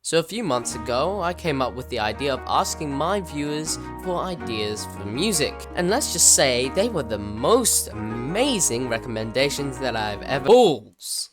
So a few months ago, I came up with the idea of asking my viewers for ideas for music. And let's just say they were the most amazing recommendations that I've ever— Balls!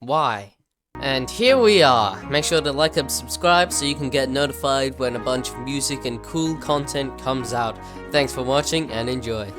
Why? And here we are. Make sure to like and subscribe so you can get notified when a bunch of music and cool content comes out. Thanks for watching and enjoy.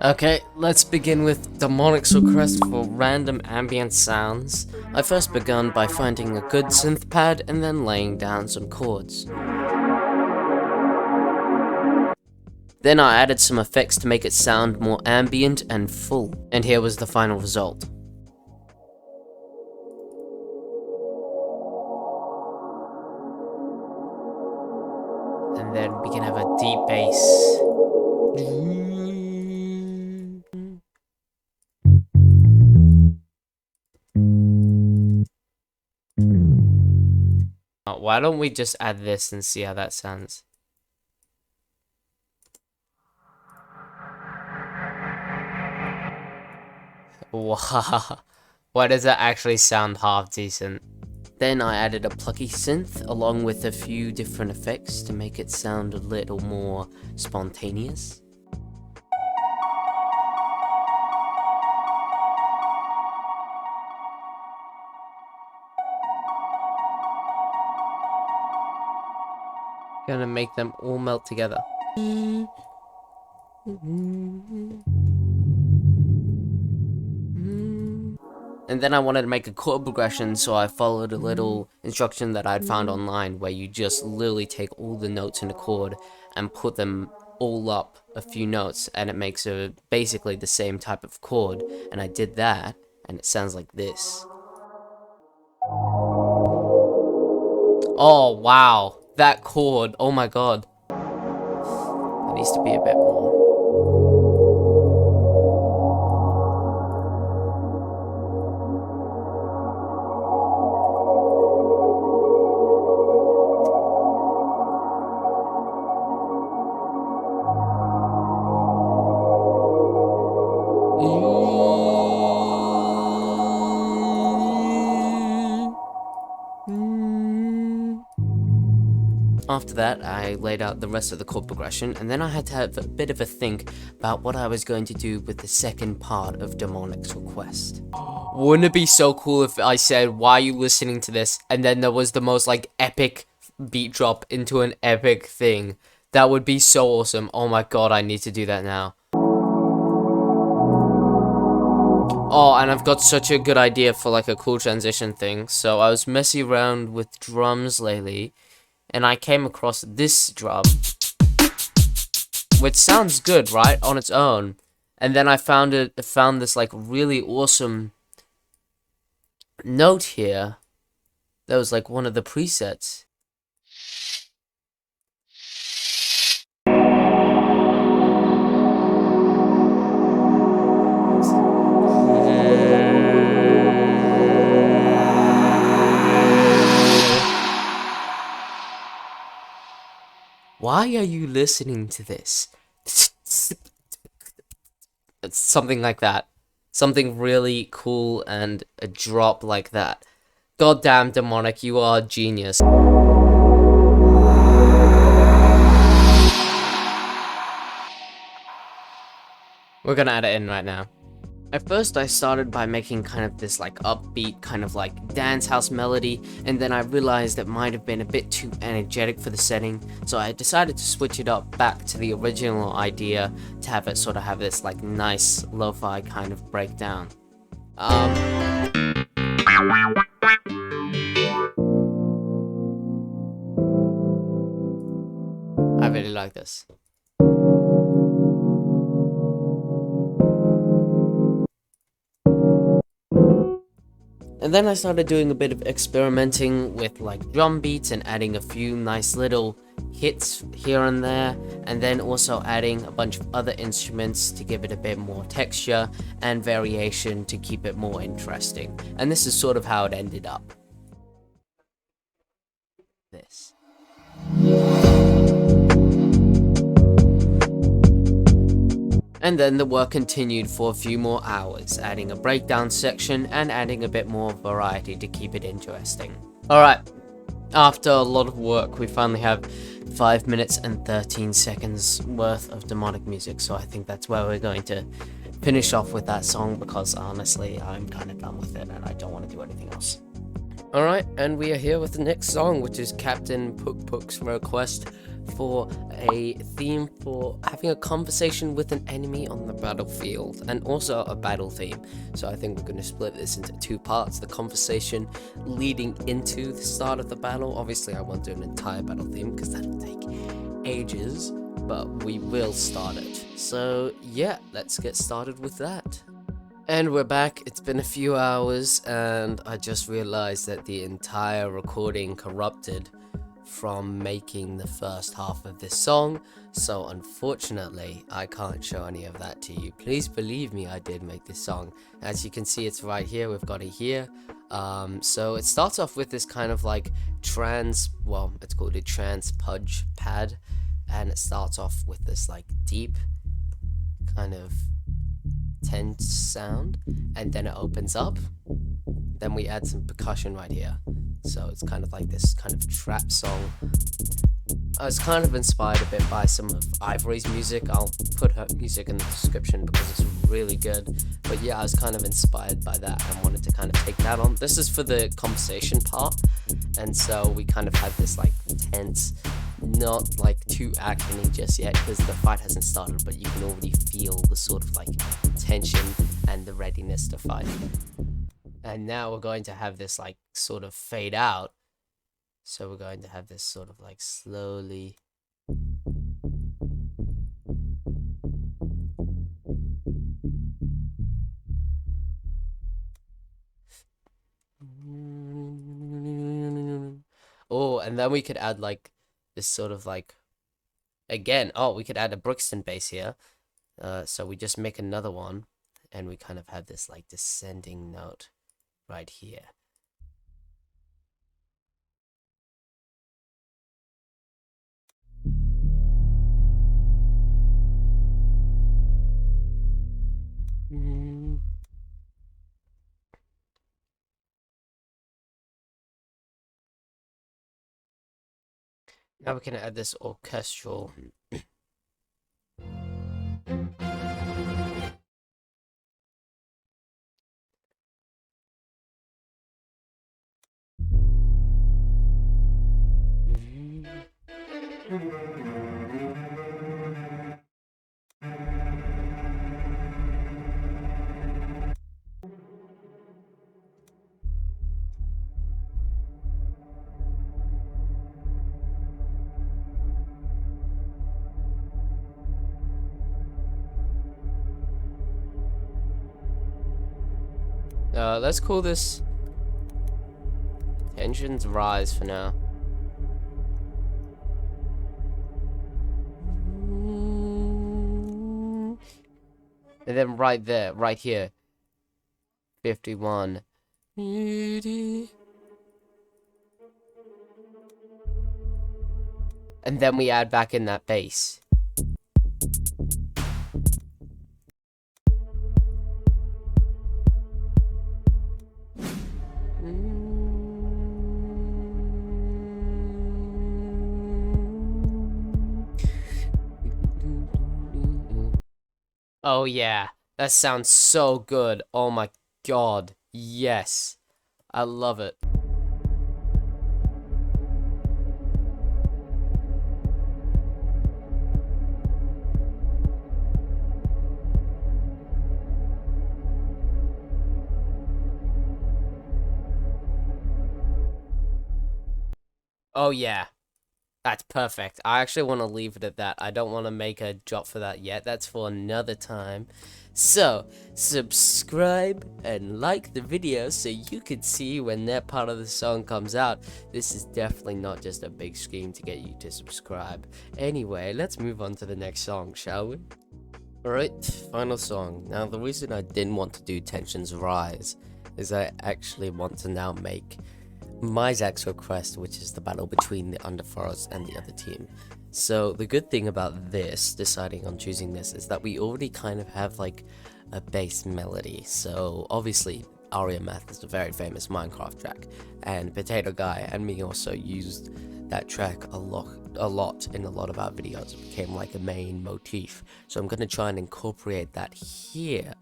Okay, let's begin with Demonic's request for random ambient sounds. I first begun by finding a good synth pad and then laying down some chords. Then I added some effects to make it sound more ambient and full. And here was the final result. And then we can have a deep bass. Why don't we just add this and see how that sounds? Wow, why does that actually sound half decent? Then I added a plucky synth along with a few different effects to make it sound a little more spontaneous. Gonna make them all melt together. And then I wanted to make a chord progression, so I followed a little instruction that I'd found online where you just literally take all the notes in a chord and put them all up a few notes, and it makes basically the same type of chord. And I did that, and it sounds like this. Oh wow, that chord, oh my god. It needs to be a bit more. After that, I laid out the rest of the chord progression, and then I had to have a bit of a think about what I was going to do with the second part of Demonic's request. Wouldn't it be so cool if I said, "Why are you listening to this?" and then there was the most like epic beat drop into an epic thing? That would be so awesome. Oh my god, I need to do that now. Oh, and I've got such a good idea for like a cool transition thing. So I was messing around with drums lately, and I came across this drum, which sounds good, right, on its own. And then I found this like really awesome note here that was like one of the presets. Why are you listening to this? It's something like that. Something really cool and a drop like that. Goddamn, Demonic, you are a genius. We're gonna add it in right now. At first I started by making kind of this like upbeat kind of like dance house melody, and then I realized it might have been a bit too energetic for the setting, so I decided to switch it up back to the original idea to have it sort of have this like nice lo-fi kind of breakdown. I really like this. And then I started doing a bit of experimenting with like drum beats and adding a few nice little hits here and there, and then also adding a bunch of other instruments to give it a bit more texture and variation to keep it more interesting. And this is sort of how it ended up. This. And then the work continued for a few more hours, adding a breakdown section and adding a bit more variety to keep it interesting. Alright, after a lot of work, we finally have 5 minutes and 13 seconds worth of demonic music, so I think that's where we're going to finish off with that song, because honestly, I'm kind of done with it and I don't want to do anything else. Alright, and we are here with the next song, which is Captain Puk Puk's request for a theme for having a conversation with an enemy on the battlefield, and also a battle theme. So I think we're going to split this into 2 parts: the conversation leading into the start of the battle. Obviously I won't do an entire battle theme because that'll take ages, but we will start it. So yeah, let's get started with that. And we're back. It's been a few hours and I just realized that the entire recording corrupted from making the first half of this song, so unfortunately I can't show any of that to you. Please believe me, I did make this song. As you can see, it's right here. We've got it here. So it starts off with this kind of like it's called a trance pudge pad, and it starts off with this like deep kind of tense sound, and then it opens up. Then we add some percussion right here, so it's kind of like this kind of trap song. I was kind of inspired a bit by some of Ivory's music. I'll put her music in the description because it's really good. But yeah, I was kind of inspired by that and wanted to kind of take that on. This is for the conversation part, and so we kind of had this like tense, not like too actiony just yet because the fight hasn't started, but you can already feel the sort of like tension and the readiness to fight. And now we're going to have this like sort of fade out. So we're going to have this sort of like slowly. Oh, and then we could add like this sort of like, again, we could add a Brixton bass here. So we just make another one and we kind of have this like descending note right here. Now we can add this orchestral. Let's call this Tensions Rise for now. And then right there, right here, 51. And then we add back in that bass. Oh yeah, that sounds so good. Oh my god, yes. I love it. Oh yeah, that's perfect. I actually want to leave it at that. I don't want to make a drop for that yet. That's for another time. So, subscribe and like the video so you can see when that part of the song comes out. This is definitely not just a big scheme to get you to subscribe. Anyway, let's move on to the next song, shall we? Alright, final song. Now, the reason I didn't want to do Tensions Rise is I actually want to now make Myzak's request, which is the battle between the Underforest and the other team. So the good thing about this, deciding on choosing this, is that we already kind of have like a bass melody. So obviously Aria Math is a very famous Minecraft track, and Potato Guy and me also used that track a lot in a lot of our videos. It became like a main motif. So I'm going to try and incorporate that here.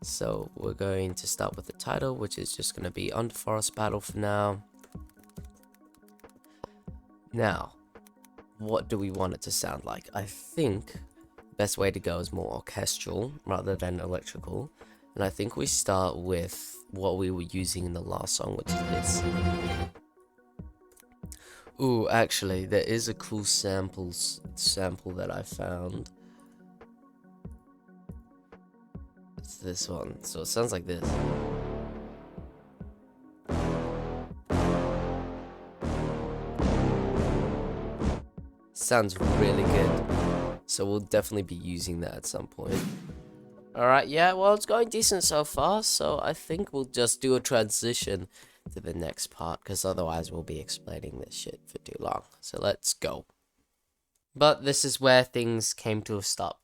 So we're going to start with the title, which is just going to be Underforest Battle for now. Now, what do we want it to sound like? I think the best way to go is more orchestral rather than electrical. And I think we start with what we were using in the last song, which is this. Ooh, actually, there is a cool sample that I found. It's this one. So it sounds like this. Sounds really good. So we'll definitely be using that at some point. Alright, yeah, well, it's going decent so far, so I think we'll just do a transition to the next part, because otherwise we'll be explaining this shit for too long. So let's go. But this is where things came to a stop.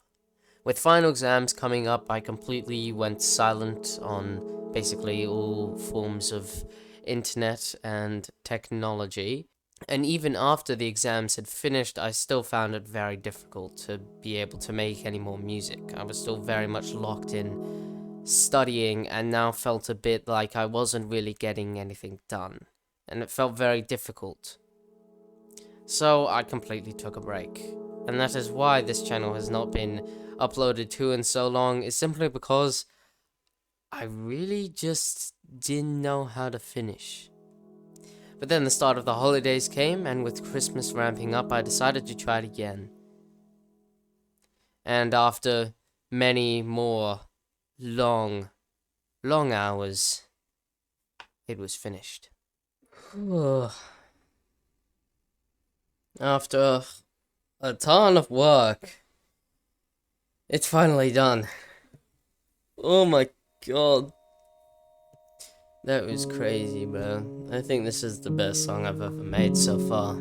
With final exams coming up, I completely went silent on basically all forms of internet and technology. And even after the exams had finished, I still found it very difficult to be able to make any more music. I was still very much locked in studying, and now felt a bit like I wasn't really getting anything done. And it felt very difficult. So I completely took a break. And that is why this channel has not been uploaded to in so long, is simply because I really just didn't know how to finish. But then the start of the holidays came, and with Christmas ramping up, I decided to try it again. And after many more long hours, it was finished. After a ton of work, it's finally done. Oh my god. That was crazy, bro. I think this is the best song I've ever made so far.